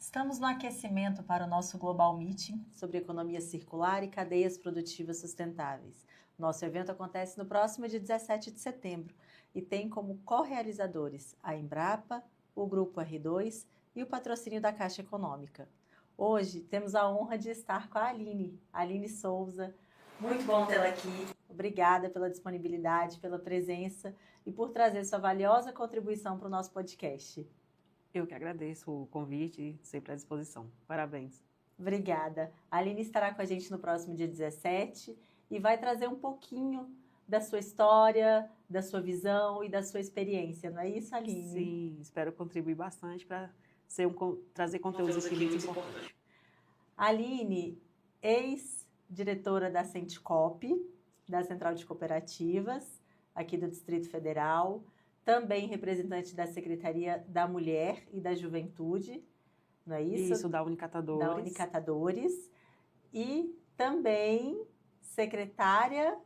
Estamos no aquecimento para o nosso Global Meeting sobre economia circular e cadeias produtivas sustentáveis. Nosso evento acontece no próximo dia 17 de setembro e tem como co-realizadores a Embrapa, o Grupo R2 e o patrocínio da Caixa Econômica. Hoje temos a honra de estar com a Aline Souza. Muito bom tê-la aqui. Obrigada pela disponibilidade, pela presença e por trazer sua valiosa contribuição para o nosso podcast. Eu que agradeço o convite, sempre à disposição. Parabéns. Obrigada. A Aline estará com a gente no próximo dia 17 e vai trazer um pouquinho da sua história, da sua visão e da sua experiência, não é isso, Aline? Sim, espero contribuir bastante para trazer conteúdos aqui muito importantes. Aline, ex-diretora da Sentcop, da Central de Cooperativas, aqui do Distrito Federal, também representante da Secretaria da Mulher e da Juventude, não é isso? Isso, da Unicatadores. Da Unicatadores. E também secretária...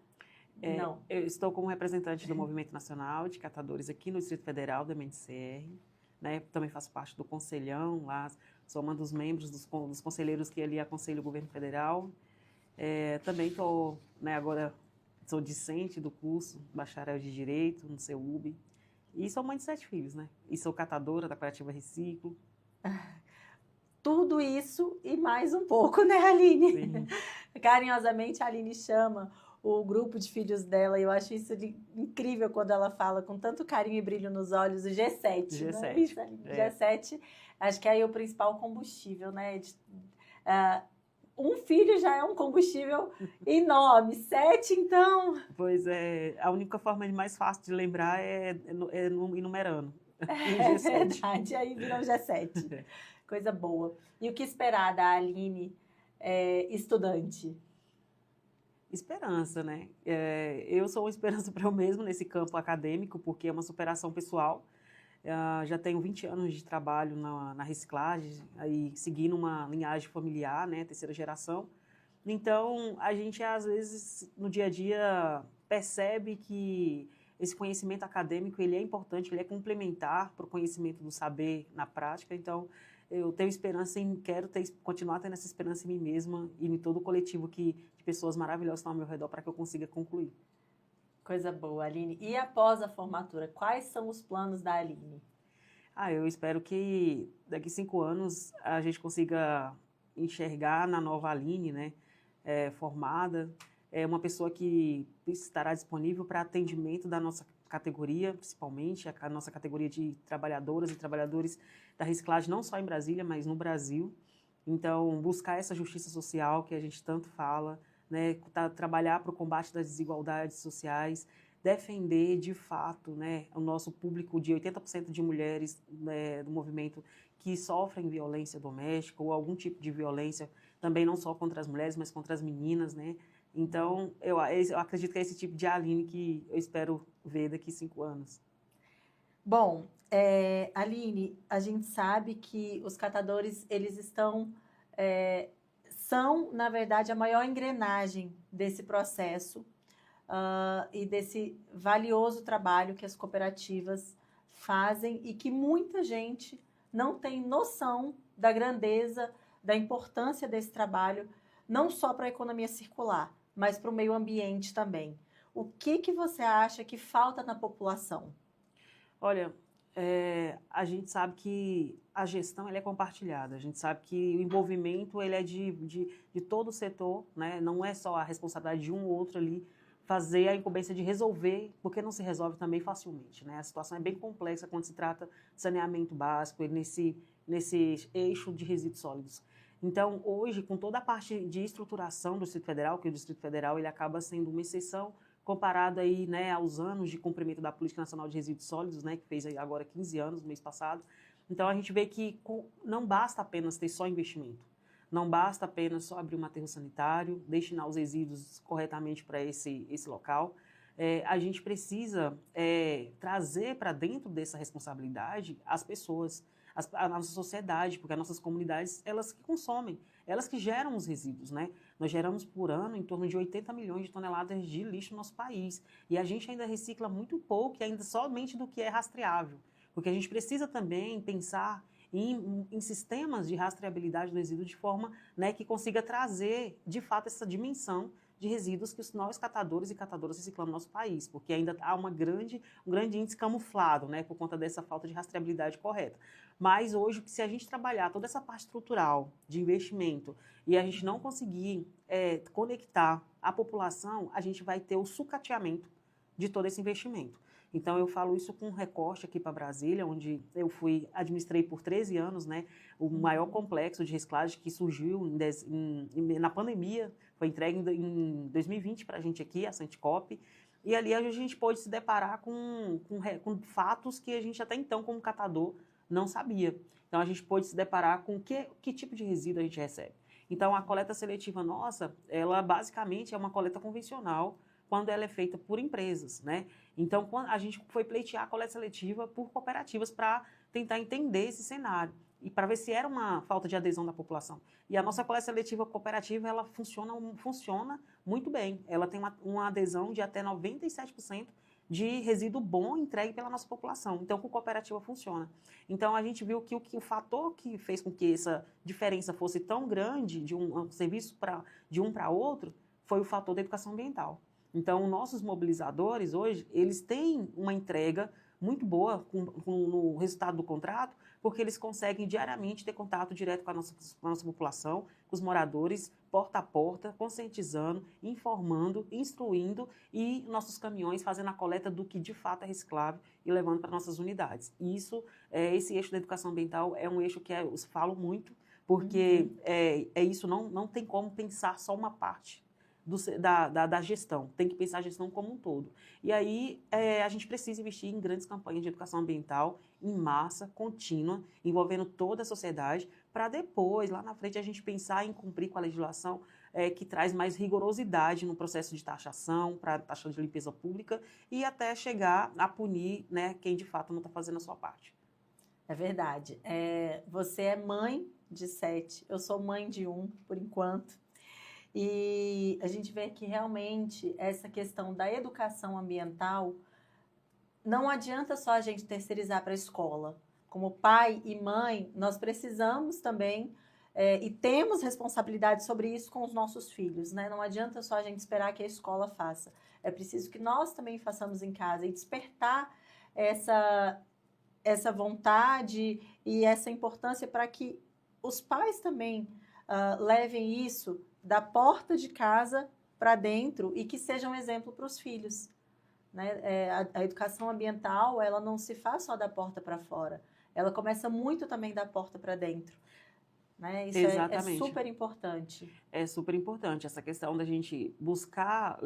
Não. Eu estou como representante do Movimento Nacional de Catadores aqui no Distrito Federal, da MNCR. Né? Também faço parte do Conselhão, lá sou uma dos membros dos conselheiros que ali aconselham o governo federal. Também estou, agora sou discente do curso Bacharel de Direito no CEUB. E sou mãe de 7 filhos, né? E sou catadora da Cooperativa Reciclo. Tudo isso e mais um pouco, né, Aline? Sim. Carinhosamente, a Aline chama o grupo de filhos dela, e eu acho isso incrível quando ela fala com tanto carinho e brilho nos olhos, o G7. G7. Não é isso, Aline? G7, acho que é aí o principal combustível, né? Um filho já é um combustível enorme, 7, então... Pois é, a única forma mais fácil de lembrar é enumerando. É verdade, aí virou G7. Coisa boa. E o que esperar da Aline estudante? Esperança, né? Eu sou uma esperança para eu mesmo nesse campo acadêmico, porque é uma superação pessoal. Já tenho 20 anos de trabalho na reciclagem, aí seguindo uma linhagem familiar, né, terceira geração. Então, a gente, às vezes, no dia a dia, percebe que esse conhecimento acadêmico ele é importante, ele é complementar para o conhecimento do saber na prática. Então, eu tenho esperança continuar tendo essa esperança em mim mesma e em todo o coletivo de pessoas maravilhosas que estão ao meu redor para que eu consiga concluir. Coisa boa, Aline. E após a formatura, quais são os planos da Aline? Eu espero que daqui a 5 anos a gente consiga enxergar na nova Aline, né, formada, uma pessoa que estará disponível para atendimento da nossa categoria, principalmente a nossa categoria de trabalhadoras e trabalhadores da reciclagem, não só em Brasília, mas no Brasil. Então, buscar essa justiça social que a gente tanto fala, né, trabalhar para o combate das desigualdades sociais, defender de fato, né, o nosso público de 80% de mulheres, né, do movimento que sofrem violência doméstica ou algum tipo de violência, também não só contra as mulheres, mas contra as meninas, né? Então, eu acredito que é esse tipo de Aline que eu espero ver daqui a 5 anos. Bom, Aline, a gente sabe que os catadores, eles são, na verdade, a maior engrenagem desse processo e desse valioso trabalho que as cooperativas fazem e que muita gente não tem noção da grandeza, da importância desse trabalho, não só para a economia circular, mas para o meio ambiente também. O que você acha que falta na população? Olha, a gente sabe que a gestão ela é compartilhada, a gente sabe que o envolvimento ele é de todo o setor, né? Não é só a responsabilidade de um ou outro ali fazer a incumbência de resolver, porque não se resolve também facilmente, né? A situação é bem complexa quando se trata de saneamento básico nesse eixo de resíduos sólidos. Então, hoje, com toda a parte de estruturação do Distrito Federal, que o Distrito Federal ele acaba sendo uma exceção comparado aí, né, aos anos de cumprimento da Política Nacional de Resíduos Sólidos, né, que fez agora 15 anos, no mês passado. Então, a gente vê que não basta apenas ter só investimento, não basta apenas só abrir um aterro sanitário, destinar os resíduos corretamente para esse local. A gente precisa trazer para dentro dessa responsabilidade as pessoas, a nossa sociedade, porque as nossas comunidades, elas que consomem, elas que geram os resíduos, né? Nós geramos por ano em torno de 80 milhões de toneladas de lixo no nosso país. E a gente ainda recicla muito pouco, e ainda somente do que é rastreável. Porque a gente precisa também pensar em sistemas de rastreabilidade do resíduo de forma, né, que consiga trazer, de fato, essa dimensão de resíduos que nós catadores e catadoras reciclamos no nosso país, porque ainda há um grande índice camuflado, né, por conta dessa falta de rastreabilidade correta. Mas hoje, se a gente trabalhar toda essa parte estrutural de investimento e a gente não conseguir conectar a população, a gente vai ter o sucateamento de todo esse investimento. Então, eu falo isso com um recorte aqui para Brasília, onde eu administrei por 13 anos, né, o maior complexo de reciclagem que surgiu na pandemia, foi entregue em 2020 para a gente aqui, a Santicop, e ali a gente pôde se deparar com fatos que a gente até então, como catador, não sabia. Então, a gente pôde se deparar com que tipo de resíduo a gente recebe. Então, a coleta seletiva nossa, ela basicamente é uma coleta convencional, quando ela é feita por empresas, né? Então, a gente foi pleitear a coleta seletiva por cooperativas para tentar entender esse cenário e para ver se era uma falta de adesão da população. E a nossa coleta seletiva cooperativa, ela funciona muito bem. Ela tem uma adesão de até 97% de resíduo bom entregue pela nossa população. Então, com cooperativa funciona. Então, a gente viu que o fator que fez com que essa diferença fosse tão grande de um serviço de um para outro foi o fator da educação ambiental. Então, nossos mobilizadores hoje, eles têm uma entrega muito boa no resultado do contrato, porque eles conseguem diariamente ter contato direto com a nossa população, com os moradores, porta a porta, conscientizando, informando, instruindo e nossos caminhões fazendo a coleta do que de fato é reciclável e levando para nossas unidades. E esse eixo da educação ambiental é um eixo que eu falo muito, porque isso não tem como pensar só uma parte da gestão, tem que pensar a gestão como um todo. E aí a gente precisa investir em grandes campanhas de educação ambiental, em massa, contínua, envolvendo toda a sociedade, para depois, lá na frente, a gente pensar em cumprir com a legislação que traz mais rigorosidade no processo de taxação, para taxa de limpeza pública, e até chegar a punir, né, quem de fato não está fazendo a sua parte. É verdade. Você é mãe de 7, eu sou mãe de 1, por enquanto. E a gente vê que realmente essa questão da educação ambiental não adianta só a gente terceirizar para a escola. Como pai e mãe, nós precisamos também e temos responsabilidade sobre isso com os nossos filhos, né? Não adianta só a gente esperar que a escola faça. É preciso que nós também façamos em casa e despertar essa vontade e essa importância para que os pais também levem isso da porta de casa para dentro e que seja um exemplo para os filhos. Né? A educação ambiental, ela não se faz só da porta para fora, ela começa muito também da porta para dentro. Né? Isso é super importante. É super importante essa questão da gente buscar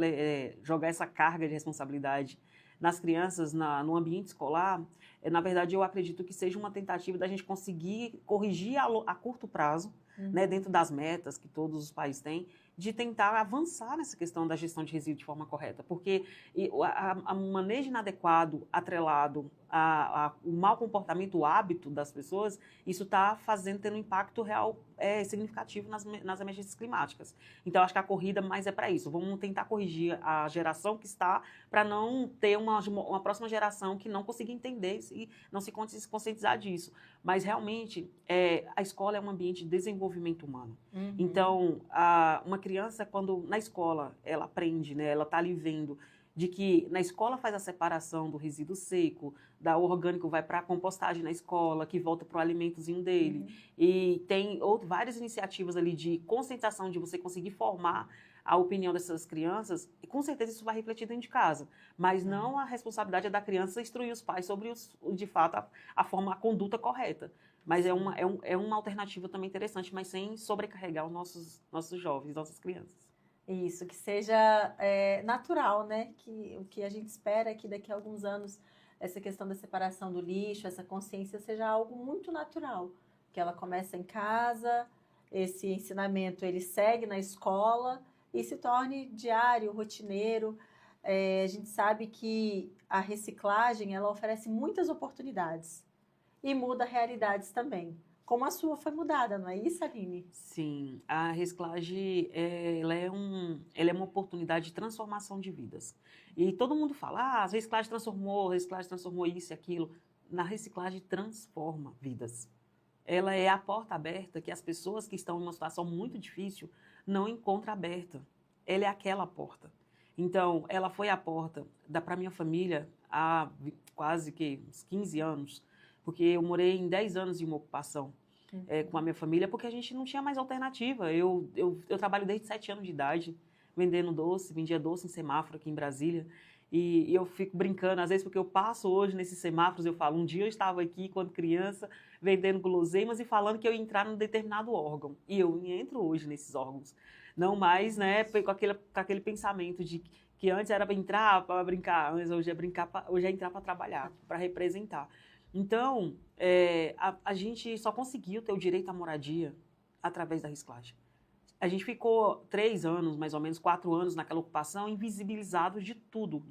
jogar essa carga de responsabilidade nas crianças, no ambiente escolar. Na verdade, eu acredito que seja uma tentativa da gente conseguir corrigir a curto prazo, né, dentro das metas que todos os países têm, de tentar avançar nessa questão da gestão de resíduos de forma correta. Porque o manejo inadequado, atrelado ao mau comportamento, o hábito das pessoas, isso está tendo um impacto real significativo nas emergências climáticas. Então, acho que a corrida mais é para isso. Vamos tentar corrigir a geração que está, para não ter uma próxima geração que não consiga entender e não se conscientizar disso. Mas, realmente, a escola é um ambiente de desenvolvimento humano. Então, uma criança, quando na escola ela aprende, né, ela está ali vendo de que na escola faz a separação do resíduo seco, da orgânico vai para a compostagem na escola, que volta para o alimentozinho dele. E tem várias iniciativas ali de conscientização, de você conseguir formar a opinião dessas crianças, e com certeza isso vai refletir dentro de casa. Mas não a responsabilidade é da criança instruir os pais sobre, de fato, a conduta correta. Mas é uma alternativa também interessante, mas sem sobrecarregar os nossos jovens, nossas crianças. Isso, que seja natural, né? Que o que a gente espera é que daqui a alguns anos essa questão da separação do lixo, essa consciência seja algo muito natural. Que ela começa em casa, esse ensinamento ele segue na escola e se torne diário, rotineiro. A gente sabe que a reciclagem ela oferece muitas oportunidades e muda realidades também. Como a sua foi mudada, não é isso, Aline? Sim, a reciclagem ela é uma oportunidade de transformação de vidas. E todo mundo fala, a reciclagem transformou isso e aquilo. Na reciclagem transforma vidas. ela é a porta aberta que as pessoas que estão em uma situação muito difícil não encontram aberta. Ela é aquela porta. Então, ela foi a porta para minha família há quase que uns 15 anos, porque eu morei em 10 anos de uma ocupação com a minha família, porque a gente não tinha mais alternativa. Eu trabalho desde 7 anos de idade, vendendo doce, vendia doce em semáforo aqui em Brasília. E eu fico brincando, às vezes, porque eu passo hoje nesses semáforos, eu falo, um dia eu estava aqui, quando criança, vendendo guloseimas e falando que eu ia entrar num determinado órgão. E eu entro hoje nesses órgãos. Não mais, né, com aquele pensamento de que antes era para entrar para brincar, mas hoje é hoje é entrar para trabalhar, para representar. Então, a gente só conseguiu ter o direito à moradia através da reciclagem. A gente ficou 3 anos, mais ou menos 4 anos naquela ocupação, invisibilizado de tudo,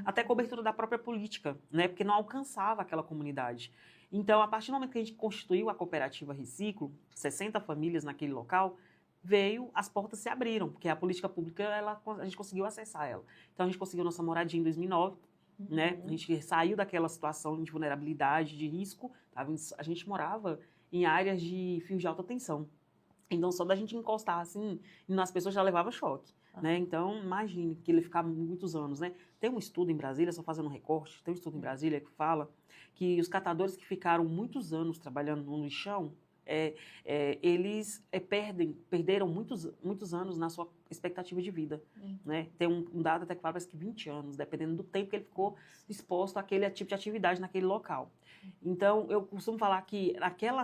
até cobertura da própria política, né? Porque não alcançava aquela comunidade. Então, a partir do momento que a gente constituiu a cooperativa Reciclo, 60 famílias naquele local, as portas se abriram, porque a política pública, a gente conseguiu acessar ela. Então, a gente conseguiu nossa moradia em 2009, né? A gente saiu daquela situação de vulnerabilidade, de risco, a gente morava em áreas de fios de alta tensão. Então, só da gente encostar assim, nas pessoas já levava choque, né? Então, imagine que ele ficava muitos anos, né? Tem um estudo em Brasília, só fazendo um recorte, tem um estudo em Brasília que fala que os catadores que ficaram muitos anos trabalhando no lixão, eles perderam muitos anos na sua expectativa de vida, né? Tem um dado até que fala, parece que 20 anos, dependendo do tempo que ele ficou exposto àquele tipo de atividade naquele local. Então, eu costumo falar que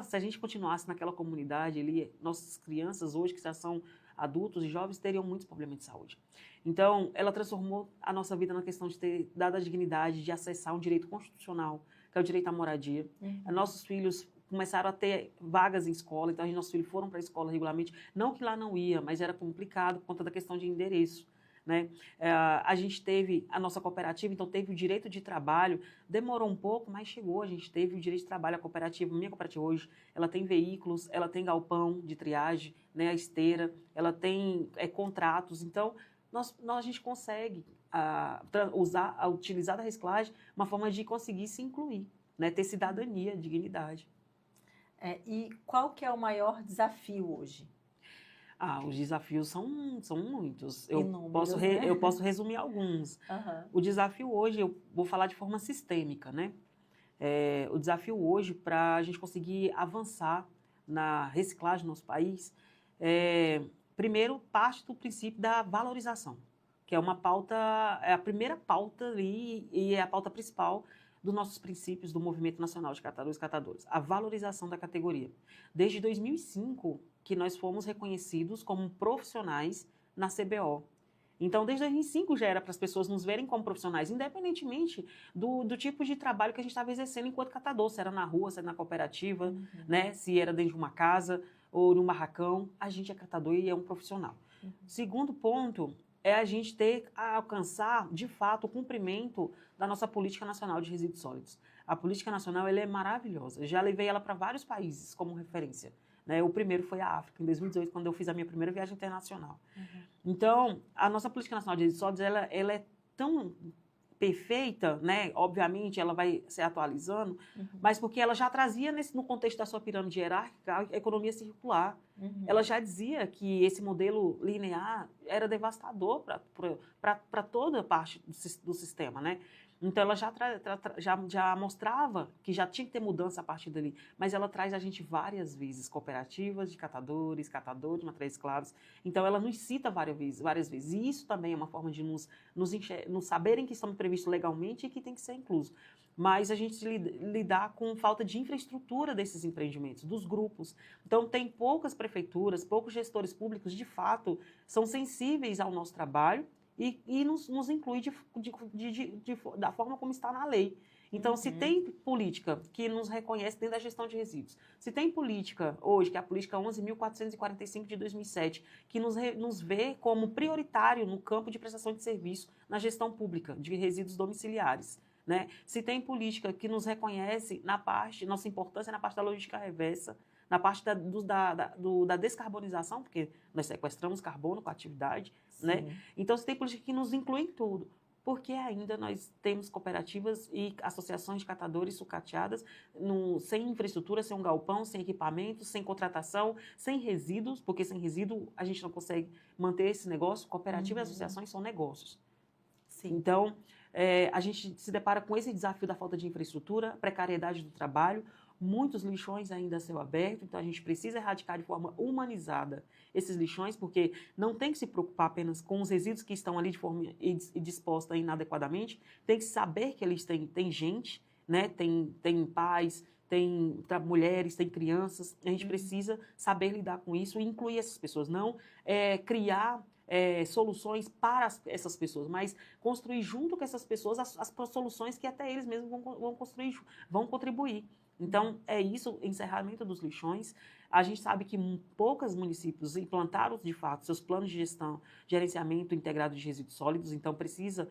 se a gente continuasse naquela comunidade ali, nossas crianças hoje, que já são adultos e jovens, teriam muitos problemas de saúde. Então, ela transformou a nossa vida na questão de ter dado a dignidade de acessar um direito constitucional, que é o direito à moradia. Nossos filhos começaram a ter vagas em escola, então nossos filhos foram para a escola regularmente. Não que lá não ia, mas era complicado por conta da questão de endereço, né? A gente teve a nossa cooperativa, então teve o direito de trabalho, demorou um pouco, mas chegou, a gente teve o direito de trabalho, a cooperativa, minha cooperativa hoje, ela tem veículos, ela tem galpão de triagem, né, a esteira, ela tem contratos, então a gente consegue utilizar da reciclagem uma forma de conseguir se incluir, né, ter cidadania, dignidade. E qual que é o maior desafio hoje? Os desafios são muitos. Inúmeros, né? Eu posso resumir alguns. O desafio hoje, eu vou falar de forma sistêmica, né? O desafio hoje para a gente conseguir avançar na reciclagem no nosso país, primeiro, parte do princípio da valorização, que é uma pauta, é a primeira pauta ali e é a pauta principal dos nossos princípios do Movimento Nacional de Catadores e Catadoras, a valorização da categoria. Desde 2005, que nós fomos reconhecidos como profissionais na CBO. Então, desde 2005 já era para as pessoas nos verem como profissionais, independentemente do tipo de trabalho que a gente estava exercendo enquanto catador, se era na rua, se era na cooperativa, né? Se era dentro de uma casa ou num barracão, a gente é catador e é um profissional. Segundo ponto é a gente alcançar, de fato, o cumprimento da nossa Política Nacional de Resíduos Sólidos. A Política Nacional ela é maravilhosa. Eu já levei ela para vários países como referência. Né? O primeiro foi a África, em 2018, quando eu fiz a minha primeira viagem internacional. Então, a nossa Política Nacional de Resíduos Sólidos ela é tão perfeita, né? Obviamente ela vai se atualizando, mas porque ela já trazia no contexto da sua pirâmide hierárquica a economia circular. Ela já dizia que esse modelo linear era devastador para toda a parte do sistema, né? Então ela já mostrava que já tinha que ter mudança a partir dali, mas ela traz a gente várias vezes cooperativas de catadores, matérias escravos. Então ela nos cita várias vezes. E isso também é uma forma de nos saberem que estamos previstos legalmente e que tem que ser incluso. Mas a gente lidar com falta de infraestrutura desses empreendimentos, dos grupos. Então, tem poucas prefeituras, poucos gestores públicos, de fato, são sensíveis ao nosso trabalho e nos inclui da forma como está na lei. Então, se tem política que nos reconhece dentro da gestão de resíduos, se tem política hoje, que é a política 11.445 de 2007, que nos vê como prioritário no campo de prestação de serviço na gestão pública de resíduos domiciliares, né? Se tem política que nos reconhece nossa importância na parte da logística reversa, na parte da descarbonização, porque nós sequestramos carbono com a atividade, né? Então, se tem política que nos inclui em tudo. porque ainda nós temos cooperativas e associações de catadores sucateadas sem infraestrutura, sem um galpão, sem equipamento, sem contratação, sem resíduos, porque sem resíduo a gente não consegue manter esse negócio. Cooperativa e associações são negócios. Sim. Então, a gente se depara com esse desafio da falta de infraestrutura, precariedade do trabalho, muitos lixões ainda a céu aberto, então a gente precisa erradicar de forma humanizada esses lixões, porque não tem que se preocupar apenas com os resíduos que estão ali de forma disposta inadequadamente, tem que saber que eles têm gente, né? Tem pais, tem mulheres, tem crianças, a gente precisa saber lidar com isso e incluir essas pessoas, não criar soluções para essas pessoas, mas construir junto com essas pessoas as soluções que até eles mesmos vão construir, vão contribuir. Então, é isso, encerramento dos lixões. A gente sabe que poucos municípios implantaram, de fato, seus planos de gestão, gerenciamento integrado de resíduos sólidos, então precisa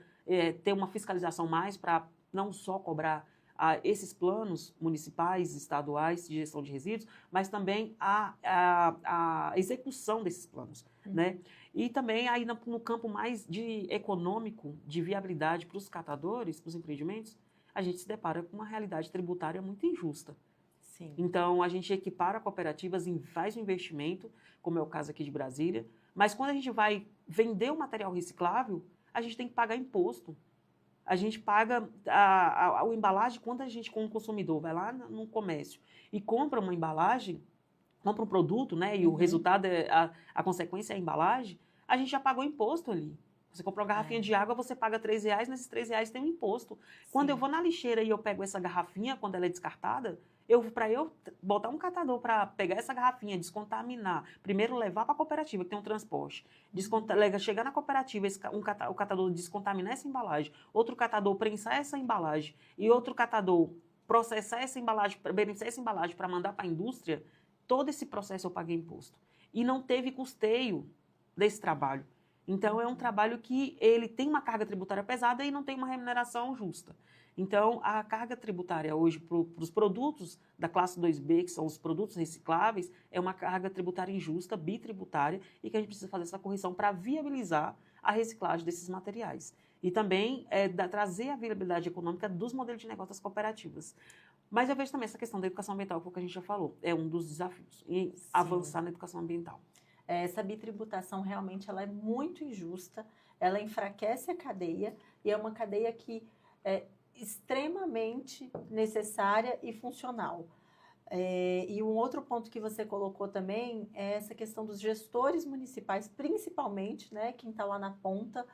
ter uma fiscalização mais para não só cobrar esses planos municipais, estaduais de gestão de resíduos, mas também a execução desses planos, né? E também aí no campo mais econômico, de viabilidade para os catadores, para os empreendimentos, a gente se depara com uma realidade tributária muito injusta. Sim. Então, a gente equipara cooperativas e faz um investimento, como é o caso aqui de Brasília, mas quando a gente vai vender o material reciclável, a gente tem que pagar imposto. A gente paga a embalagem, quando a gente, como consumidor, vai lá no comércio e compra uma embalagem, compra um produto, né, e o resultado, a consequência é a embalagem, a gente já pagou imposto ali. Você comprou uma garrafinha de água, você paga R$3, nesses R$3 tem um imposto. Quando eu vou na lixeira e eu pego essa garrafinha, quando ela é descartada, para eu botar um catador para pegar essa garrafinha, descontaminar, primeiro levar para a cooperativa, que tem um transporte, chegar na cooperativa, o catador descontaminar essa embalagem, outro catador prensar essa embalagem e outro catador processar essa embalagem, beneficiar essa embalagem para mandar para a indústria, todo esse processo eu paguei imposto. E não teve custeio desse trabalho. Então, é um trabalho que ele tem uma carga tributária pesada e não tem uma remuneração justa. Então, a carga tributária hoje para os produtos da classe 2B, que são os produtos recicláveis, é uma carga tributária injusta, bitributária, e que a gente precisa fazer essa correção para viabilizar a reciclagem desses materiais. E também trazer a viabilidade econômica dos modelos de negócio das cooperativas. Mas eu vejo também essa questão da educação ambiental, que é o que a gente já falou, é um dos desafios, em avançar na educação ambiental. Essa bitributação realmente ela é muito injusta, ela enfraquece a cadeia e é uma cadeia que é extremamente necessária e funcional. E um outro ponto que você colocou também é essa questão dos gestores municipais, principalmente, né, quem está lá na ponta,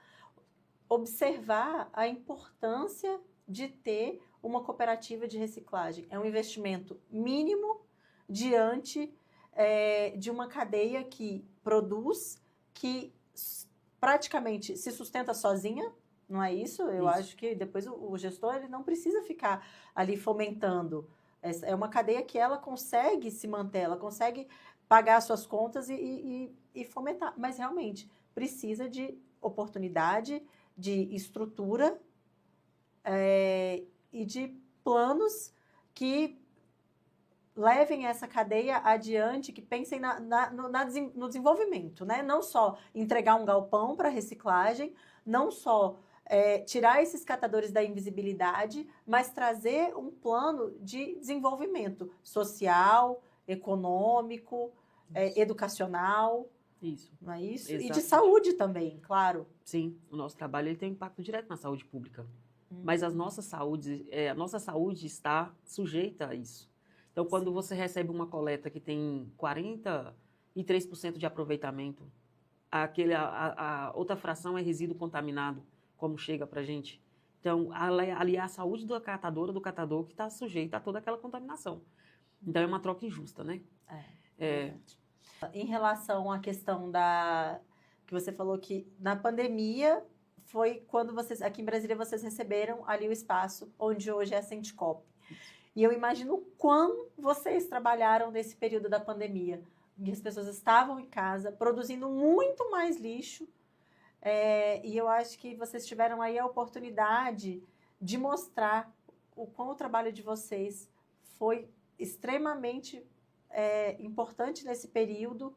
observar a importância de ter uma cooperativa de reciclagem. É um investimento mínimo diante de uma cadeia que produz, que praticamente se sustenta sozinha, não é isso? Eu acho que depois o gestor ele não precisa ficar ali fomentando. É uma cadeia que ela consegue se manter, ela consegue pagar suas contas e fomentar. Mas realmente precisa de oportunidade, de estrutura e de planos que levem essa cadeia adiante, que pensem no desenvolvimento, né? Não só entregar um galpão para reciclagem, não só tirar esses catadores da invisibilidade, mas trazer um plano de desenvolvimento social, econômico, educacional. Isso. Não é isso? Exatamente. E de saúde também, claro. Sim, o nosso trabalho ele tem um impacto direto na saúde pública. Mas a nossa saúde está sujeita a isso. Então, quando você recebe uma coleta que tem 43% de aproveitamento, a outra fração é resíduo contaminado, como chega para a gente. Então, ali é a saúde da catadora, do catador, que está sujeita a toda aquela contaminação. Então, é uma troca injusta, né? Em relação à questão que você falou que na pandemia foi quando vocês, aqui em Brasília, vocês receberam ali o espaço onde hoje é a Senticop. E eu imagino o quão vocês trabalharam nesse período da pandemia, em que as pessoas estavam em casa, produzindo muito mais lixo, e eu acho que vocês tiveram aí a oportunidade de mostrar o quão o trabalho de vocês foi extremamente importante nesse período,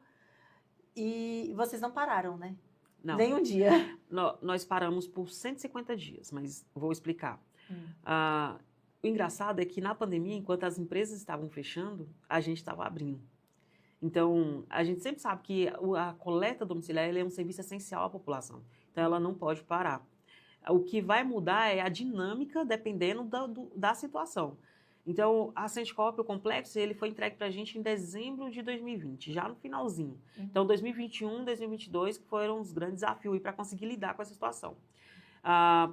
e vocês não pararam, né? Não. Nem um dia. Nós paramos por 150 dias, mas vou explicar. O engraçado é que na pandemia, enquanto as empresas estavam fechando, a gente estava abrindo. Então, a gente sempre sabe que a coleta domiciliar é um serviço essencial à população. Então, ela não pode parar. O que vai mudar é a dinâmica dependendo da situação. Então, a Senscop, o complexo, ele foi entregue para a gente em dezembro de 2020, já no finalzinho. Então, 2021, 2022, que foram os grandes desafios para conseguir lidar com essa situação.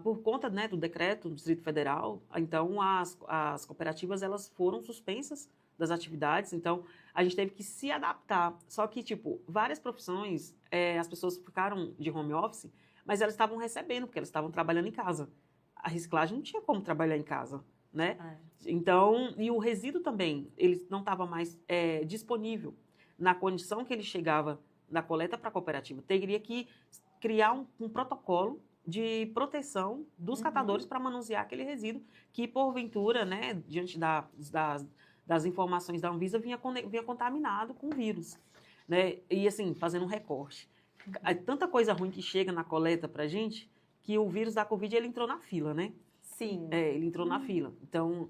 Por conta, né, do decreto do Distrito Federal, então, as cooperativas elas foram suspensas das atividades, então, a gente teve que se adaptar. Só que, tipo, várias profissões, as pessoas ficaram de home office, mas elas estavam recebendo, porque elas estavam trabalhando em casa. A reciclagem não tinha como trabalhar em casa, né? Então, e o resíduo também, ele não estava mais disponível. Na condição que ele chegava da coleta para a cooperativa, teria que criar um protocolo de proteção dos catadores para manusear aquele resíduo que, porventura, né, diante das informações da Anvisa, vinha contaminado com vírus, né? E, assim, fazendo um recorte. Tanta coisa ruim que chega na coleta para a gente, que o vírus da Covid, ele entrou na fila, né? Sim. Ele entrou na fila. Então,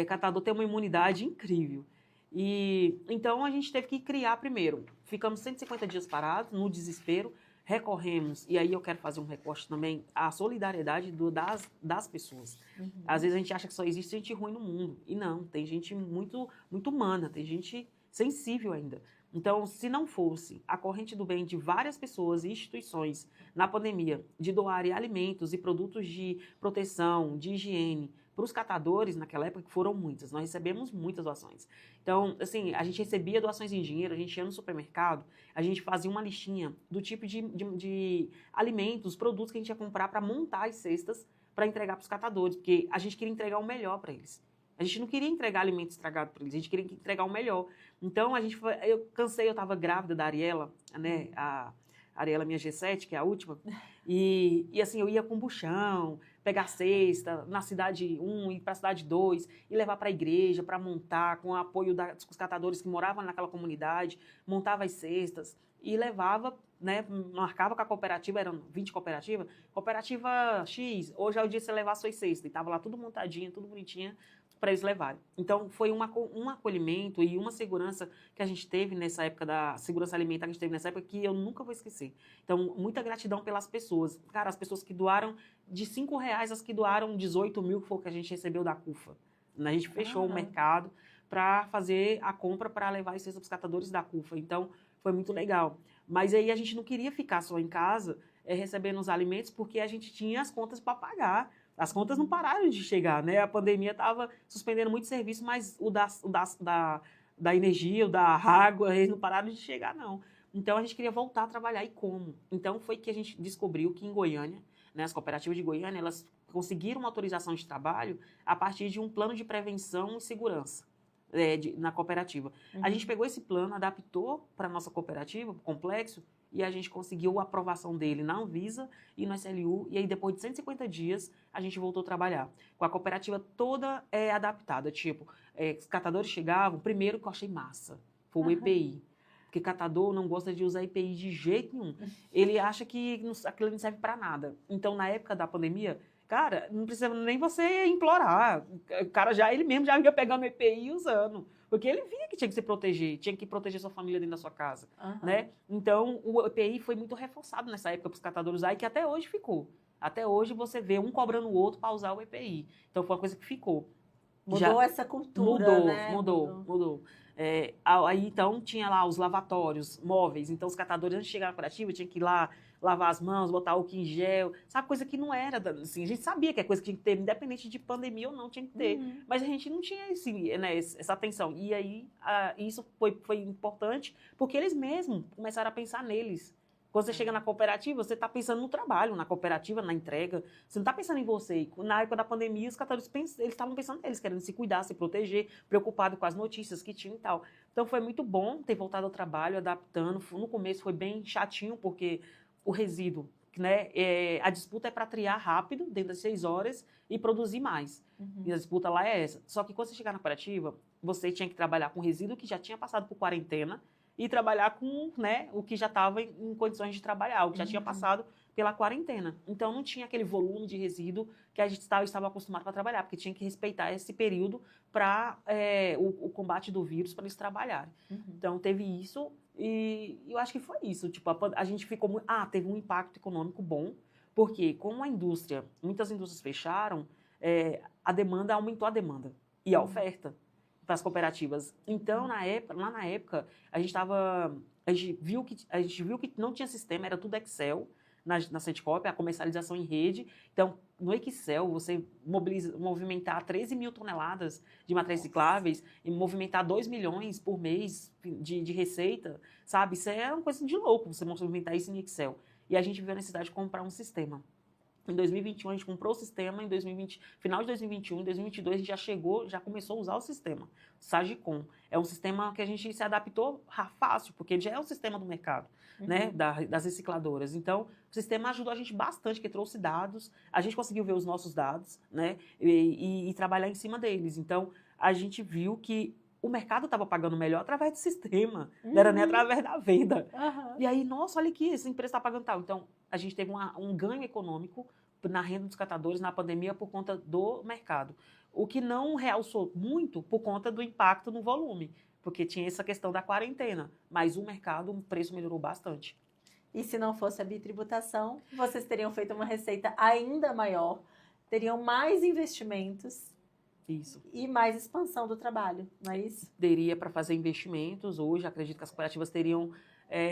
catador tem uma imunidade incrível. E, então, a gente teve que criar primeiro. Ficamos 150 dias parados, no desespero, recorremos, e aí eu quero fazer um recorte também, a solidariedade das pessoas. Às vezes a gente acha que só existe gente ruim no mundo, e não, tem gente muito, muito humana, tem gente sensível ainda. Então, se não fosse a corrente do bem de várias pessoas e instituições na pandemia de doarem alimentos e produtos de proteção, de higiene para os catadores naquela época, que foram muitas, nós recebemos muitas doações. Então, assim, a gente recebia doações em dinheiro, a gente ia no supermercado, a gente fazia uma listinha do tipo de alimentos, produtos que a gente ia comprar para montar as cestas para entregar para os catadores, porque a gente queria entregar o melhor para eles. A gente não queria entregar alimento estragado para eles, a gente queria entregar o melhor. Então, eu cansei, eu estava grávida da Ariela, né, a Ariela minha G7, que é a última, e assim, eu ia com buchão, pegar cesta, na cidade 1, ir para a cidade 2, e levar para a igreja, para montar, com o apoio dos catadores que moravam naquela comunidade, montava as cestas e levava, né, marcava com a cooperativa, eram 20 cooperativas, cooperativa X, hoje é o dia de você levar suas cestas, e estava lá tudo montadinho, tudo bonitinho, para eles levarem. Então, foi um acolhimento e uma segurança que a gente teve nessa época, da segurança alimentar que a gente teve nessa época, que eu nunca vou esquecer. Então, muita gratidão pelas pessoas. Cara, as pessoas que doaram de R$5 as que doaram 18 mil, que foi o que a gente recebeu da CUFA. A gente fechou o mercado para fazer a compra para levar as cestas para os catadores da CUFA. Então, foi muito legal. Mas aí a gente não queria ficar só em casa recebendo os alimentos, porque a gente tinha as contas para pagar. As contas não pararam de chegar, né? A pandemia estava suspendendo muito serviço, mas da energia, o da água, eles não pararam de chegar, não. Então, a gente queria voltar a trabalhar. E como? Então, foi que a gente descobriu que em Goiânia, né, as cooperativas de Goiânia, elas conseguiram uma autorização de trabalho a partir de um plano de prevenção e segurança na cooperativa. A gente pegou esse plano, adaptou para a nossa cooperativa, complexo, e a gente conseguiu a aprovação dele na Anvisa e no SLU, e aí depois de 150 dias a gente voltou a trabalhar. Com a cooperativa toda adaptada, tipo, os catadores chegavam, primeiro que eu achei massa, foi o EPI, porque catador não gosta de usar EPI de jeito nenhum. Ele acha que aquilo não serve para nada. Então, na época da pandemia, cara, não precisa nem você implorar, o cara ele mesmo já ia pegando o EPI e usando. Porque ele via que tinha que se proteger, tinha que proteger sua família dentro da sua casa, né? Então, o EPI foi muito reforçado nessa época para os catadores usar e que até hoje ficou. Até hoje você vê um cobrando o outro para usar o EPI. Então, foi uma coisa que ficou. Mudou essa cultura, né? Mudou. Aí, então, tinha lá os lavatórios móveis. Então, os catadores, antes de chegar na cooperativa, tinham que ir lá lavar as mãos, botar álcool em gel. Sabe, coisa que não era, assim, a gente sabia que é coisa que tinha que ter, independente de pandemia ou não, tinha que ter. Mas a gente não tinha essa atenção. E aí, isso foi importante, porque eles mesmos começaram a pensar neles. Quando você chega na cooperativa, você está pensando no trabalho, na cooperativa, na entrega. Você não está pensando em você. Na época da pandemia, os catadores eles estavam pensando neles, querendo se cuidar, se proteger, preocupado com as notícias que tinham e tal. Então, foi muito bom ter voltado ao trabalho, adaptando. No começo foi bem chatinho, porque o resíduo, né, a disputa é para triar rápido, dentro das 6 horas, e produzir mais. E a disputa lá é essa. Só que quando você chegar na cooperativa, você tinha que trabalhar com resíduo que já tinha passado por quarentena, e trabalhar com, né, o que já estava em condições de trabalhar, o que já tinha passado pela quarentena. Então, não tinha aquele volume de resíduo que a gente estava acostumado para trabalhar, porque tinha que respeitar esse período para o combate do vírus, para eles trabalharem. Então, teve isso e eu acho que foi isso. Tipo, a gente ficou muito... teve um impacto econômico bom, porque como muitas indústrias fecharam, a demanda aumentou a demanda e a oferta para as cooperativas. Então, lá na época, a gente viu que não tinha sistema, era tudo Excel na Sandcop, a comercialização em rede. Então, no Excel, você movimentar 13 mil toneladas de materiais recicláveis e movimentar 2 milhões por mês de receita, sabe? Isso é uma coisa de louco, você movimentar isso em Excel. E a gente viu a necessidade de comprar um sistema. Em 2021, a gente comprou o sistema, final de 2021, em 2022, a gente já começou a usar o sistema, o Sagicom. É um sistema que a gente se adaptou fácil, porque já é um sistema do mercado, né, das recicladoras. Então, o sistema ajudou a gente bastante, porque trouxe dados, a gente conseguiu ver os nossos dados, né, e trabalhar em cima deles. Então, a gente viu que o mercado estava pagando melhor através do sistema, não era nem através da venda. E aí, nossa, olha aqui, essa empresa está pagando tal. Então, a gente teve um ganho econômico na renda dos catadores na pandemia por conta do mercado. O que não realçou muito por conta do impacto no volume, porque tinha essa questão da quarentena. Mas o mercado, o preço melhorou bastante. E se não fosse a bitributação, vocês teriam feito uma receita ainda maior, teriam mais investimentos. Isso. E mais expansão do trabalho, não é isso? Teria para fazer investimentos. Hoje, acredito que as cooperativas teriam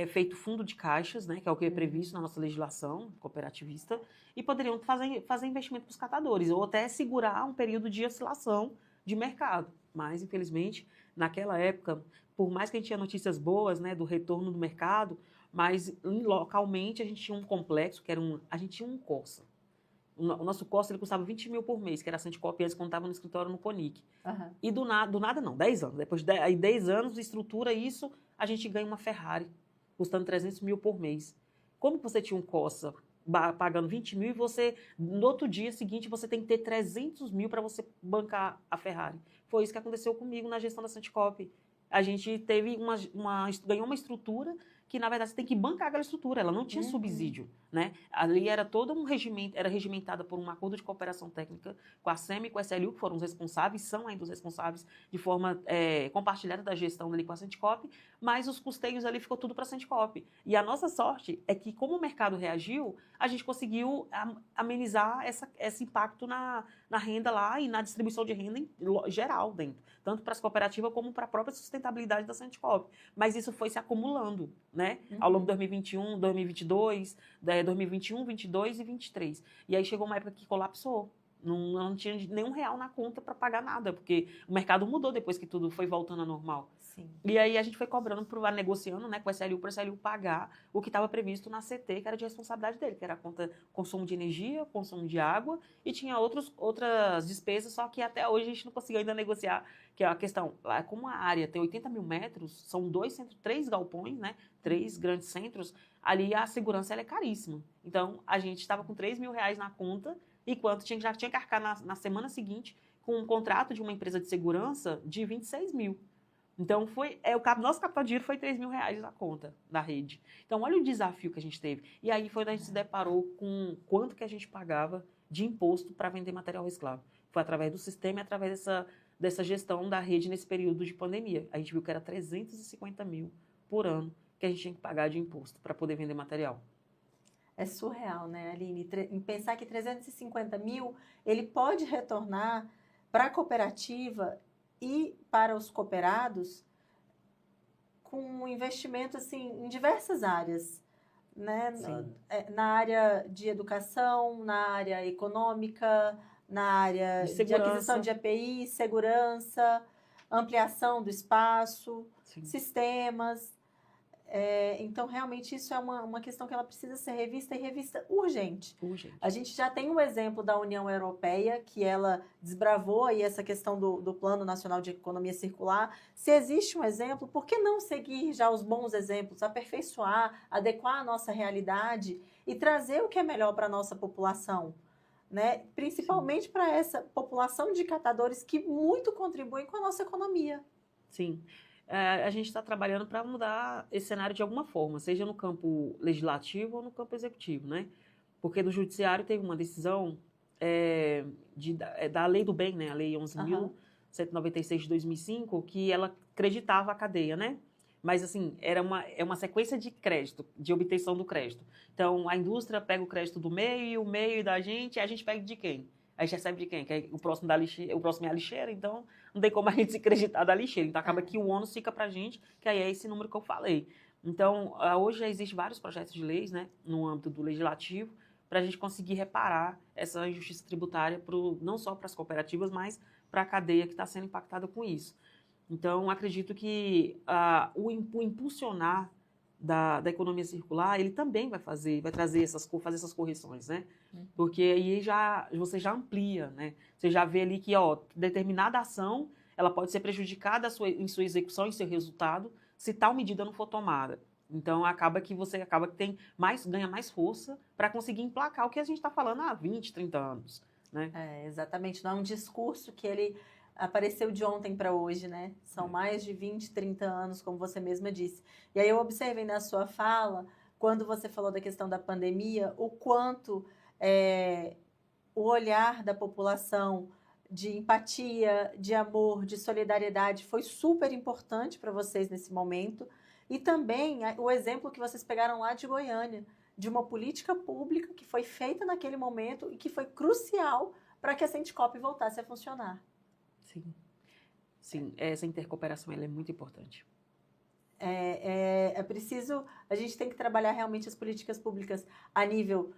feito fundo de caixas, né, que é o que é previsto na nossa legislação cooperativista, e poderiam fazer investimento para os catadores, ou até segurar um período de oscilação de mercado. Mas, infelizmente, naquela época, por mais que a gente tinha notícias boas, né, do retorno do mercado, mas localmente a gente tinha um complexo, a gente tinha um Corsa. O nosso Corsa ele custava 20 mil por mês, que era a Sandcop, eles contavam no escritório no Conic. E do nada não, 10 anos. Depois de 10 anos, estrutura isso, a gente ganha uma Ferrari, custando 300 mil por mês. Como que você tinha um Corsa pagando 20 mil e você, no outro dia seguinte, você tem que ter 300 mil para você bancar a Ferrari? Foi isso que aconteceu comigo na gestão da Sandcop. A gente teve ganhou uma estrutura que, na verdade, você tem que bancar aquela estrutura. Ela não tinha subsídio, né? Ali era todo um regimento, era regimentada por um acordo de cooperação técnica com a SEMI e com a SLU, que foram os responsáveis, são ainda os responsáveis de forma compartilhada da gestão ali com a Sandcop, mas os custeios ali ficou tudo para a Sandcop. E a nossa sorte é que, como o mercado reagiu, a gente conseguiu amenizar esse impacto na renda lá e na distribuição de renda geral dentro, tanto para as cooperativas como para a própria sustentabilidade da Sandcop. Mas isso foi se acumulando, né? Ao longo de 2021, 2022, 2021, 2022 e 2023. E aí chegou uma época que colapsou. Não tinha nenhum real na conta para pagar nada, porque o mercado mudou depois que tudo foi voltando ao normal. Sim. E aí a gente foi cobrando, negociando, né, com a SLU para a SLU pagar o que estava previsto na CT, que era de responsabilidade dele, que era a conta consumo de energia, consumo de água, e tinha outras despesas, só que até hoje a gente não conseguiu ainda negociar, que é a questão, como a área tem 80 mil metros, são 3 galpões, né, 3 grandes centros, ali a segurança ela é caríssima. Então, a gente estava com 3 mil reais na conta, enquanto já tinha que arcar na semana seguinte com um contrato de uma empresa de segurança de 26 mil. Então, nosso capital de giro foi 3 mil reais na conta da rede. Então, olha o desafio que a gente teve. E aí foi onde a gente se deparou com quanto que a gente pagava de imposto para vender material reciclável. Foi através do sistema e através dessa gestão da rede nesse período de pandemia. A gente viu que era 350 mil por ano que a gente tinha que pagar de imposto para poder vender material. É surreal, né, Aline? Em pensar que 350 mil, ele pode retornar para a cooperativa e para os cooperados com um investimento assim, em diversas áreas, né? Na área de educação, na área econômica, na área de aquisição de EPI, segurança, ampliação do espaço, sistemas. Então, realmente, isso é uma questão que ela precisa ser revista e revista urgente. A gente já tem um exemplo da União Europeia, que ela desbravou aí essa questão do Plano Nacional de Economia Circular. Se existe um exemplo, por que não seguir já os bons exemplos, aperfeiçoar, adequar a nossa realidade e trazer o que é melhor para a nossa população? Né? Principalmente para essa população de catadores que muito contribuem com a nossa economia. Sim. a gente está trabalhando para mudar esse cenário de alguma forma, seja no campo legislativo ou no campo executivo, né? Porque do judiciário teve uma decisão da Lei do Bem, né? A Lei 11.196 de 2005, que ela acreditava a cadeia, né? Mas, assim, é uma sequência de crédito, de obtenção do crédito. Então, a indústria pega o crédito do meio e o meio da gente, e a gente pega de quem? A gente recebe de quem? Que é o próximo o próximo é a lixeira, então não tem como a gente se acreditar da lixeira. Então, acaba que o ônus fica para a gente, que aí é esse número que eu falei. Então, hoje já existem vários projetos de leis, né, no âmbito do legislativo, para a gente conseguir reparar essa injustiça tributária não só para as cooperativas, mas para a cadeia que está sendo impactada com isso. Então, acredito que o impulsionar da economia circular, ele também vai trazer fazer essas correções, né? Porque aí você já amplia, né? Você já vê ali que, determinada ação, ela pode ser prejudicada em sua execução, em seu resultado, se tal medida não for tomada. Então, acaba que ganha mais força para conseguir emplacar o que a gente está falando há 20, 30 anos, né? Exatamente. Não é um discurso que ele apareceu de ontem para hoje, né? São mais de 20, 30 anos, como você mesma disse. E aí eu observei na sua fala, quando você falou da questão da pandemia, o quanto o olhar da população de empatia, de amor, de solidariedade foi super importante para vocês nesse momento. E também o exemplo que vocês pegaram lá de Goiânia, de uma política pública que foi feita naquele momento e que foi crucial para que a Sindicop voltasse a funcionar. Sim, essa intercooperação ela é muito importante. É preciso, a gente tem que trabalhar realmente as políticas públicas a nível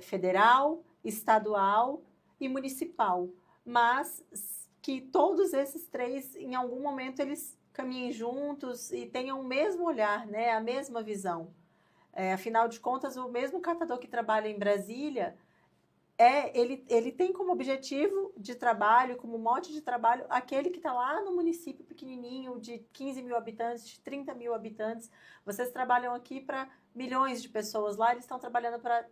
federal, estadual e municipal, mas que todos esses três, em algum momento, eles caminhem juntos e tenham o mesmo olhar, né, a mesma visão. Afinal de contas, o mesmo catador que trabalha em Brasília, ele tem como objetivo de trabalho, como mote de trabalho, aquele que está lá no município pequenininho, de 15 mil habitantes, de 30 mil habitantes. Vocês trabalham aqui para milhões de pessoas, lá eles estão trabalhando para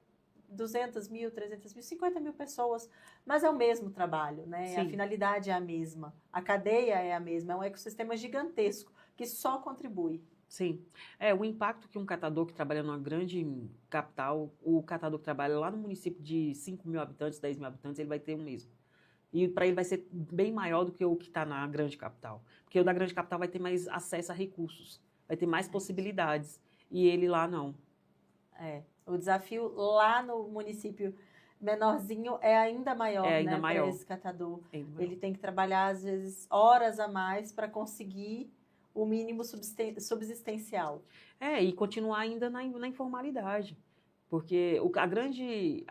200 mil, 300 mil, 50 mil pessoas, mas é o mesmo trabalho, né? Sim. A finalidade é a mesma, a cadeia é a mesma, é um ecossistema gigantesco que só contribui. Sim. O impacto que um catador que trabalha numa grande capital, o catador que trabalha lá no município de 5 mil habitantes, 10 mil habitantes, ele vai ter o mesmo. E para ele vai ser bem maior do que o que está na grande capital. Porque o da grande capital vai ter mais acesso a recursos, vai ter mais possibilidades. E ele lá não. O desafio lá no município menorzinho é ainda maior, ainda né, maior. para esse catador. Ele tem que trabalhar, às vezes, horas a mais para conseguir o mínimo subsistencial. E continuar ainda na informalidade. Porque o grande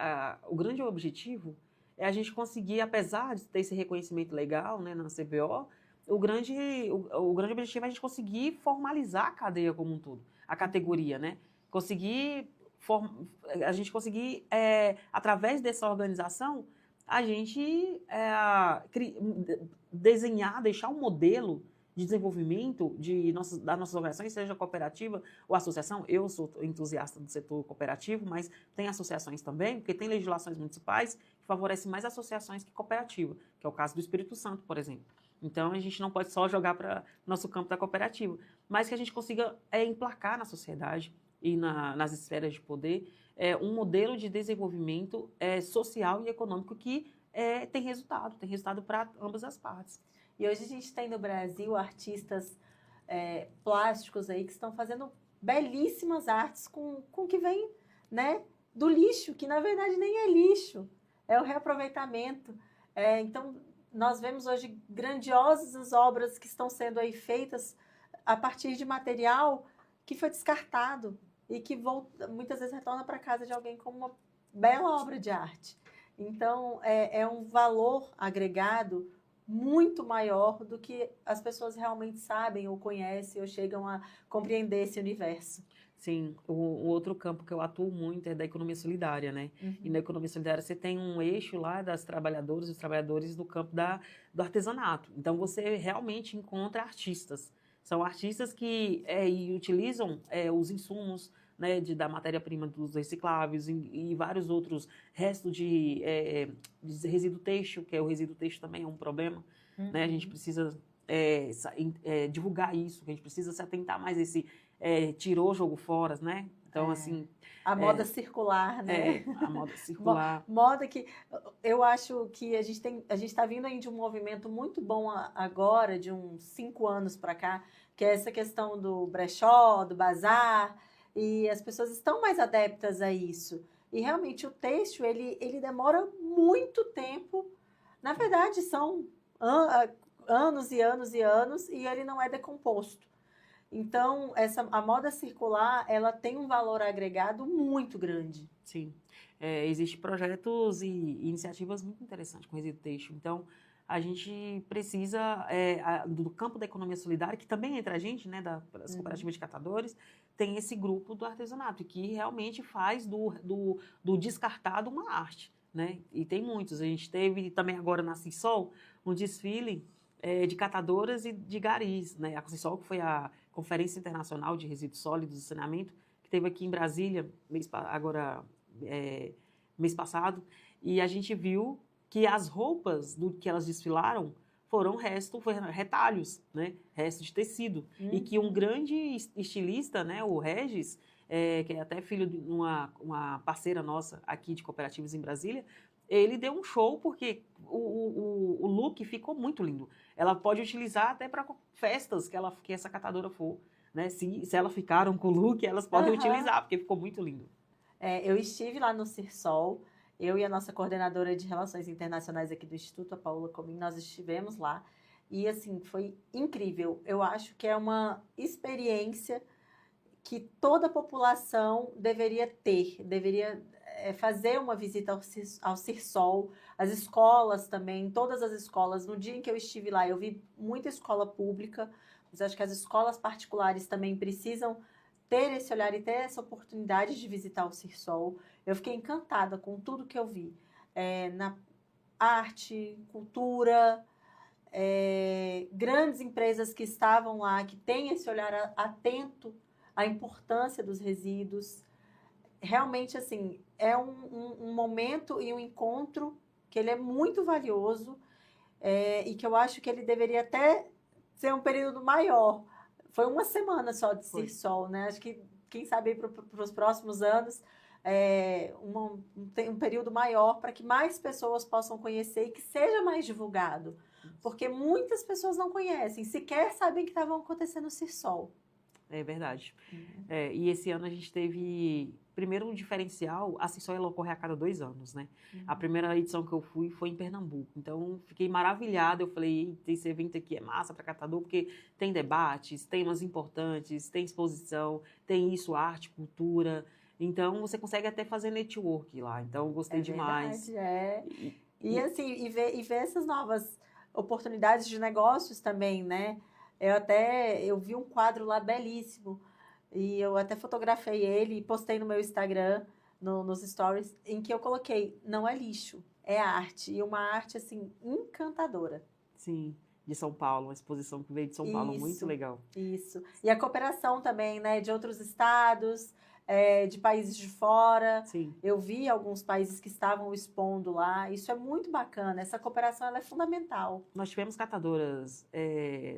objetivo é a gente conseguir, apesar de ter esse reconhecimento legal, né, na CBO, o grande objetivo é a gente conseguir formalizar a cadeia como um todo, a categoria, né? A gente conseguir, através dessa organização, a gente desenhar, deixar um modelo de desenvolvimento das nossas organizações, seja cooperativa ou associação. Eu sou entusiasta do setor cooperativo, mas tem associações também, porque tem legislações municipais que favorecem mais associações que cooperativa, que é o caso do Espírito Santo, por exemplo. Então, a gente não pode só jogar para o nosso campo da cooperativa, mas que a gente consiga emplacar na sociedade e nas esferas de poder um modelo de desenvolvimento social e econômico que tem resultado para ambas as partes. E hoje a gente tem no Brasil artistas plásticos aí que estão fazendo belíssimas artes com o que vem, né, do lixo, que na verdade nem é lixo, é o reaproveitamento. Então, nós vemos hoje grandiosas obras que estão sendo aí feitas a partir de material que foi descartado e que muitas vezes retorna para casa de alguém como uma bela obra de arte. Então, é um valor agregado muito maior do que as pessoas realmente sabem ou conhecem ou chegam a compreender esse universo. Sim, o outro campo que eu atuo muito é da economia solidária, né? Uhum. E na economia solidária você tem um eixo lá das trabalhadoras e dos trabalhadores no campo do artesanato. Então você realmente encontra artistas. São artistas que utilizam os insumos, né, da matéria-prima dos recicláveis e vários outros restos de resíduo têxtil, que o resíduo têxtil também é um problema. Uhum. Né? A gente precisa divulgar isso, que a gente precisa se atentar mais a esse tirou, jogo fora, né? Então, assim... A moda circular, né? A moda circular. Moda que eu acho que a gente está vindo aí de um movimento muito bom agora, de uns 5 anos para cá, que é essa questão do brechó, do bazar, e as pessoas estão mais adeptas a isso. E realmente o têxtil, ele demora muito tempo. Na verdade, são anos e anos e anos, e ele não é decomposto. Então, a moda circular, ela tem um valor agregado muito grande. Sim. Existem projetos e iniciativas muito interessantes com resíduo têxtil. Então, a gente precisa do campo da economia solidária, que também entra a gente, né, das cooperativas de catadores, tem esse grupo do artesanato, que realmente faz do descartado uma arte, né? E tem muitos. A gente teve também agora na Cissol um desfile de catadoras e de garis, né? A Cissol, que foi a Conferência Internacional de Resíduos Sólidos e Saneamento, que teve aqui em Brasília, mês passado, e a gente viu que as roupas que elas desfilaram foram retalhos, né? Resto de tecido. E que um grande estilista, né, o Regis, que é até filho de uma parceira nossa aqui de cooperativas em Brasília, ele deu um show porque o look ficou muito lindo. Ela pode utilizar até para festas que essa catadora for, né? Se elas ficaram com o look, elas podem utilizar, porque ficou muito lindo. Eu estive lá no Cirsol, eu e a nossa coordenadora de Relações Internacionais aqui do Instituto, a Paula Comim, nós estivemos lá. E, assim, foi incrível. Eu acho que é uma experiência que toda a população deveria ter, deveria fazer uma visita ao Cirsol, as escolas também, todas as escolas. No dia em que eu estive lá, eu vi muita escola pública, mas acho que as escolas particulares também precisam ter esse olhar e ter essa oportunidade de visitar o Cirsol. Eu fiquei encantada com tudo que eu vi. Na arte, cultura, grandes empresas que estavam lá, que têm esse olhar atento à importância dos resíduos. Realmente, assim, é um momento e um encontro que ele é muito valioso e que eu acho que ele deveria até ser um período maior. Foi uma semana só de Cirsol, né? Acho que, quem sabe, para os próximos anos, um período maior para que mais pessoas possam conhecer e que seja mais divulgado. Porque muitas pessoas não conhecem, sequer sabem que estavam acontecendo no Cirsol. É verdade. E esse ano a gente teve, primeiro, um diferencial, a Cirsol ela ocorre a cada 2 anos, né? A primeira edição que eu fui foi em Pernambuco, então fiquei maravilhada, eu falei, esse evento aqui é massa para catador, porque tem debates, temas importantes, tem exposição, tem isso, arte, cultura, então você consegue até fazer network lá, então gostei demais. Verdade, assim, ver essas novas oportunidades de negócios também, né? Eu vi um quadro lá belíssimo e eu até fotografei ele e postei no meu Instagram, nos stories, em que eu coloquei, não é lixo, é arte. E uma arte, assim, encantadora. Sim, de São Paulo, uma exposição que veio de São Paulo, muito legal. Isso. E a cooperação também, né, de outros estados, de países de fora. Sim. Eu vi alguns países que estavam expondo lá. Isso é muito bacana. Essa cooperação ela é fundamental. Nós tivemos catadoras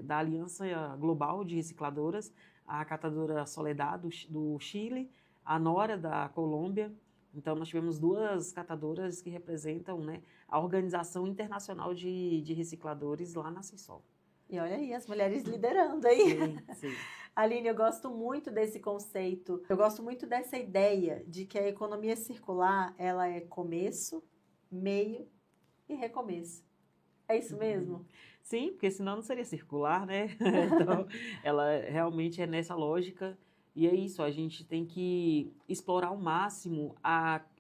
da Aliança Global de Recicladoras, a catadora Soledad do Chile, a Nora da Colômbia. Então, nós tivemos 2 catadoras que representam, né, a Organização Internacional de Recicladores lá na Cirsol. E olha aí, as mulheres liderando aí. Sim. Aline, eu gosto muito desse conceito, eu gosto muito dessa ideia de que a economia circular, ela é começo, meio e recomeço. É isso mesmo? Sim, porque senão não seria circular, né? Então, ela realmente é nessa lógica. E é isso, a gente tem que explorar ao máximo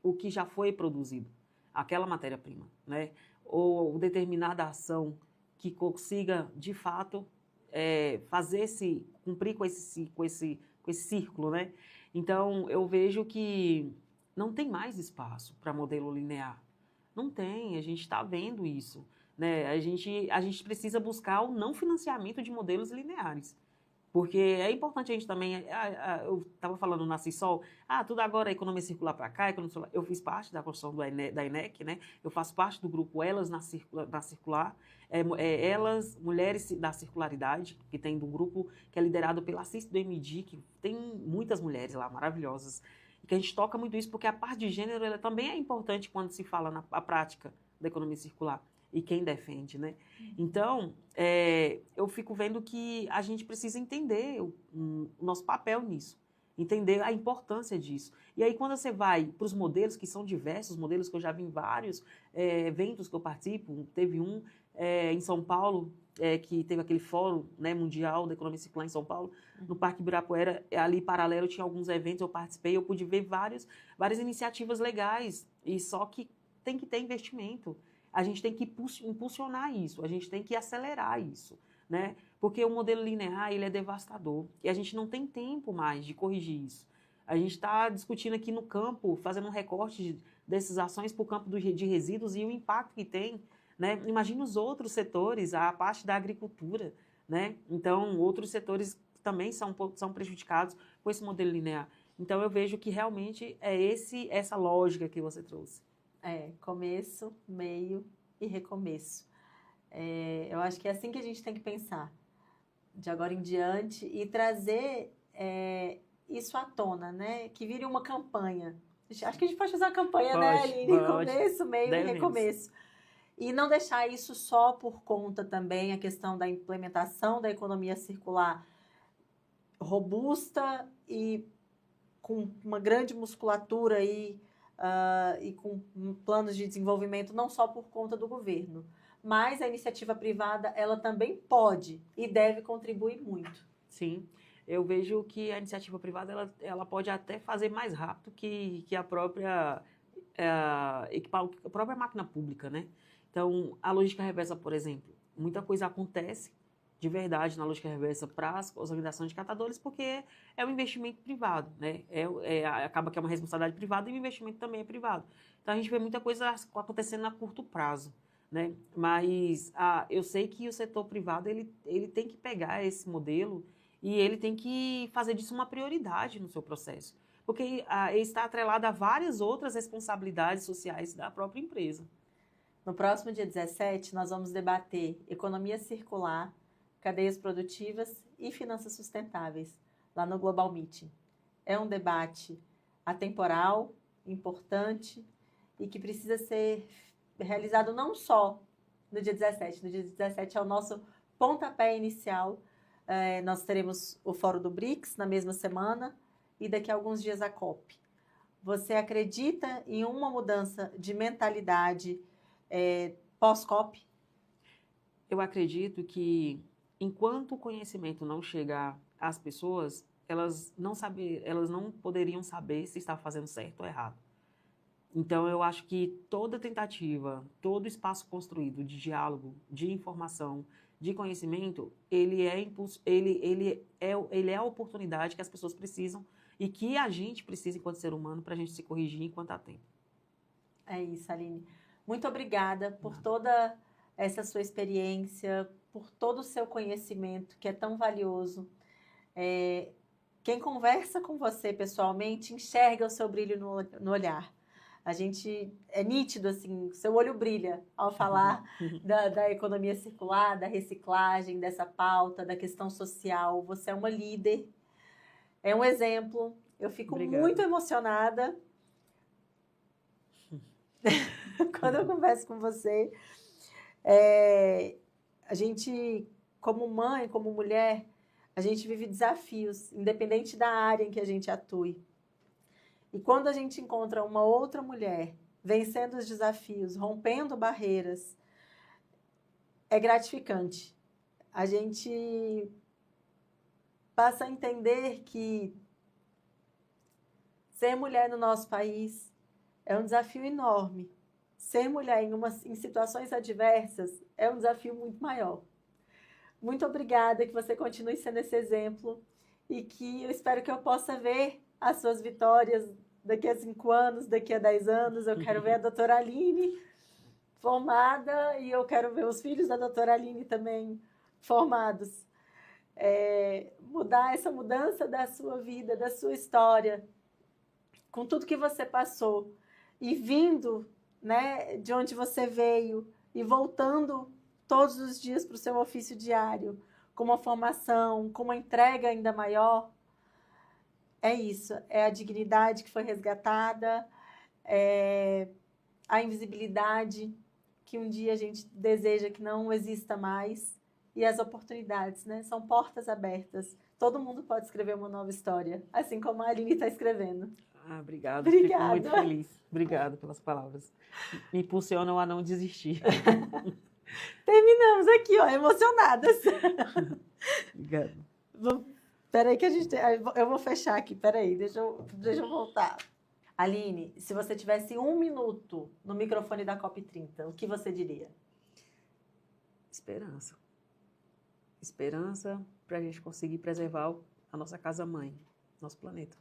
o que já foi produzido, aquela matéria-prima, né? Ou determinada ação que consiga, de fato, cumprir com esse círculo, né? Então, eu vejo que não tem mais espaço para modelo linear. Não tem, a gente está vendo isso, né? A gente precisa buscar o não financiamento de modelos lineares. Porque é importante a gente também, eu estava falando na CISOL, tudo agora é economia circular para cá, eu fiz parte da construção da INEC, né? Eu faço parte do grupo Elas na Circular, Elas, Mulheres da Circularidade, que tem do grupo que é liderado pela Assis do MD, que tem muitas mulheres lá maravilhosas, e que a gente toca muito isso, porque a parte de gênero ela também é importante quando se fala na prática da economia circular. E quem defende, né? Então, eu fico vendo que a gente precisa entender o nosso papel nisso, entender a importância disso. E aí, quando você vai para os modelos, que são diversos, modelos que eu já vi em vários eventos que eu participo, teve um em São Paulo, que teve aquele fórum, né, mundial da economia circular em São Paulo, no Parque Ibirapuera, ali paralelo tinha alguns eventos, eu participei, eu pude ver várias iniciativas legais, e só que tem que ter investimento. A gente tem que impulsionar isso, a gente tem que acelerar isso, né? Porque o modelo linear, ele é devastador e a gente não tem tempo mais de corrigir isso. A gente está discutindo aqui no campo, fazendo um recorte dessas ações para o campo de resíduos e o impacto que tem, né? Imagina os outros setores, a parte da agricultura, né? Então, outros setores também são prejudicados com esse modelo linear. Então, eu vejo que realmente é essa lógica que você trouxe. Começo, meio e recomeço. Eu acho que é assim que a gente tem que pensar, de agora em diante, e trazer isso à tona, né? Que vire uma campanha. Acho que a gente pode fazer uma campanha, né, Aline? Começo, meio e recomeço. E não deixar isso só por conta também a questão da implementação da economia circular robusta e com uma grande musculatura aí, e com planos de desenvolvimento não só por conta do governo, mas a iniciativa privada ela também pode e deve contribuir muito. Sim, eu vejo que a iniciativa privada ela pode até fazer mais rápido que a própria máquina pública, né? Então, a lógica reversa, por exemplo, muita coisa acontece de verdade na lógica reversa para as organizações de catadores, porque é um investimento privado, né? Acaba que é uma responsabilidade privada e o investimento também é privado. Então, a gente vê muita coisa acontecendo a curto prazo, né? Mas eu sei que o setor privado ele tem que pegar esse modelo e ele tem que fazer disso uma prioridade no seu processo, porque ele está atrelado a várias outras responsabilidades sociais da própria empresa. No próximo dia 17, nós vamos debater economia circular, cadeias produtivas e finanças sustentáveis, lá no Global Meeting. É um debate atemporal, importante e que precisa ser realizado não só no dia 17. No dia 17 é o nosso pontapé inicial. Nós teremos o Fórum do BRICS na mesma semana e daqui a alguns dias a COP. Você acredita em uma mudança de mentalidade pós-COP? Eu acredito que enquanto o conhecimento não chegar às pessoas, elas não poderiam saber se está fazendo certo ou errado. Então, eu acho que toda tentativa, todo espaço construído de diálogo, de informação, de conhecimento, ele é a oportunidade que as pessoas precisam e que a gente precisa, enquanto ser humano, para a gente se corrigir enquanto há tempo. É isso, Aline. Muito obrigada por toda essa sua experiência, por todo o seu conhecimento, que é tão valioso. Quem conversa com você pessoalmente enxerga o seu brilho no olhar. A gente, é nítido, assim, seu olho brilha ao falar da economia circular, da reciclagem, dessa pauta, da questão social. Você é uma líder, é um exemplo. Eu fico muito emocionada quando eu converso com você. A gente, como mãe, como mulher, a gente vive desafios, independente da área em que a gente atue. E quando a gente encontra uma outra mulher vencendo os desafios, rompendo barreiras, é gratificante. A gente passa a entender que ser mulher no nosso país é um desafio enorme. Ser mulher em situações adversas é um desafio muito maior. Muito obrigada, que você continue sendo esse exemplo e que eu espero que eu possa ver as suas vitórias daqui a 5 anos, daqui a 10 anos. Eu quero ver a doutora Aline formada e eu quero ver os filhos da doutora Aline também formados. mudar essa mudança da sua vida, da sua história, com tudo que você passou, e vindo, né, de onde você veio, e voltando todos os dias para o seu ofício diário, com uma formação, com uma entrega ainda maior, é isso, é a dignidade que foi resgatada, é a invisibilidade que um dia a gente deseja que não exista mais, e as oportunidades, né? São portas abertas. Todo mundo pode escrever uma nova história, assim como a Aline está escrevendo. Obrigado. Obrigada. Fico muito feliz. Obrigado pelas palavras. Me impulsionam a não desistir. Terminamos aqui, ó, emocionadas. Obrigado. Peraí que eu vou fechar aqui, peraí, deixa eu voltar. Aline, se você tivesse 1 minuto no microfone da COP30, o que você diria? Esperança. Esperança para a gente conseguir preservar a nossa casa-mãe, nosso planeta.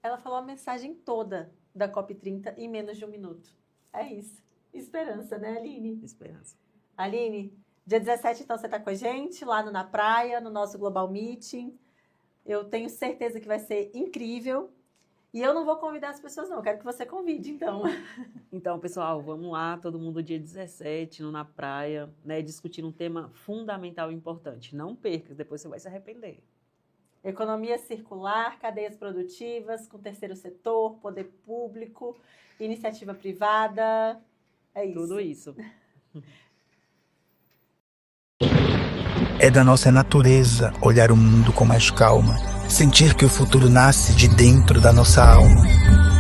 Ela falou a mensagem toda da COP30 em menos de 1 minuto. É isso. Esperança, né, Aline? Esperança. Aline, dia 17, então, você está com a gente lá Na Praia, no nosso Global Meeting. Eu tenho certeza que vai ser incrível. E eu não vou convidar as pessoas, não. Eu quero que você convide, então. Então, pessoal, vamos lá, todo mundo dia 17, Na Praia, né, discutir um tema fundamental e importante. Não perca, depois você vai se arrepender. Economia circular, cadeias produtivas, com terceiro setor, poder público, iniciativa privada, é isso. Tudo isso. É da nossa natureza olhar o mundo com mais calma, sentir que o futuro nasce de dentro da nossa alma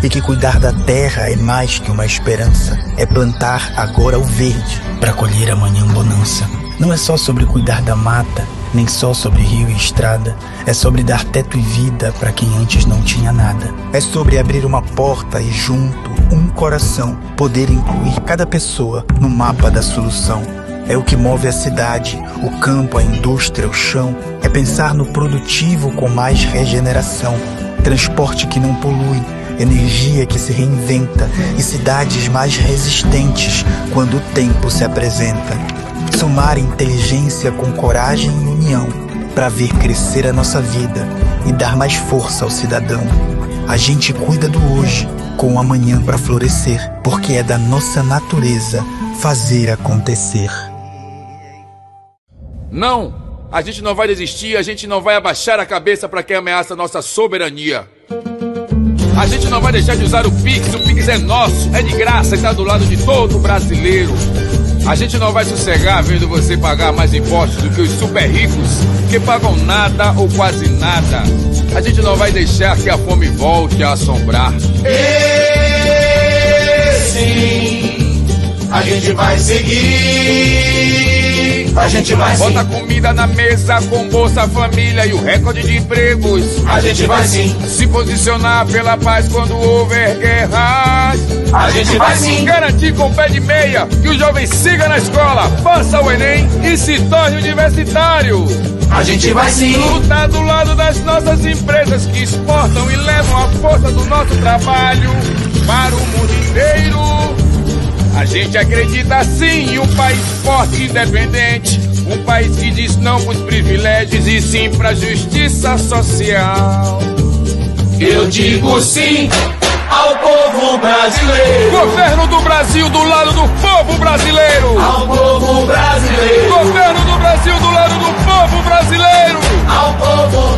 e que cuidar da terra é mais que uma esperança, é plantar agora o verde para colher amanhã bonança. Não é só sobre cuidar da mata, nem só sobre rio e estrada, é sobre dar teto e vida para quem antes não tinha nada. É sobre abrir uma porta e junto, um coração, poder incluir cada pessoa no mapa da solução. É o que move a cidade, o campo, a indústria, o chão. É pensar no produtivo com mais regeneração. Transporte que não polui, energia que se reinventa e cidades mais resistentes quando o tempo se apresenta. Somar inteligência com coragem e união para ver crescer a nossa vida e dar mais força ao cidadão. A gente cuida do hoje com o amanhã para florescer, porque é da nossa natureza fazer acontecer. Não, a gente não vai desistir, a gente não vai abaixar a cabeça para quem ameaça a nossa soberania. A gente não vai deixar de usar o Pix é nosso, é de graça e está do lado de todo brasileiro. A gente não vai sossegar vendo você pagar mais impostos do que os super ricos, que pagam nada ou quase nada. A gente não vai deixar que a fome volte a assombrar. Sim, a gente vai seguir, a gente vai sim. Bota comida na mesa com Bolsa Família e o recorde de empregos. A gente vai sim. Se posicionar pela paz quando houver guerras. A gente vai sim. Garantir com pé de meia que o jovem siga na escola, faça o Enem e se torne universitário. A gente vai sim. Lutar do lado das nossas empresas que exportam e levam a força do nosso trabalho para o mundo inteiro. A gente acredita sim em um país forte e independente, um país que diz não pros privilégios e sim pra justiça social. Eu digo sim ao povo brasileiro. Governo do Brasil do lado do povo brasileiro. Ao povo brasileiro. Governo do Brasil do lado do povo brasileiro. Ao povo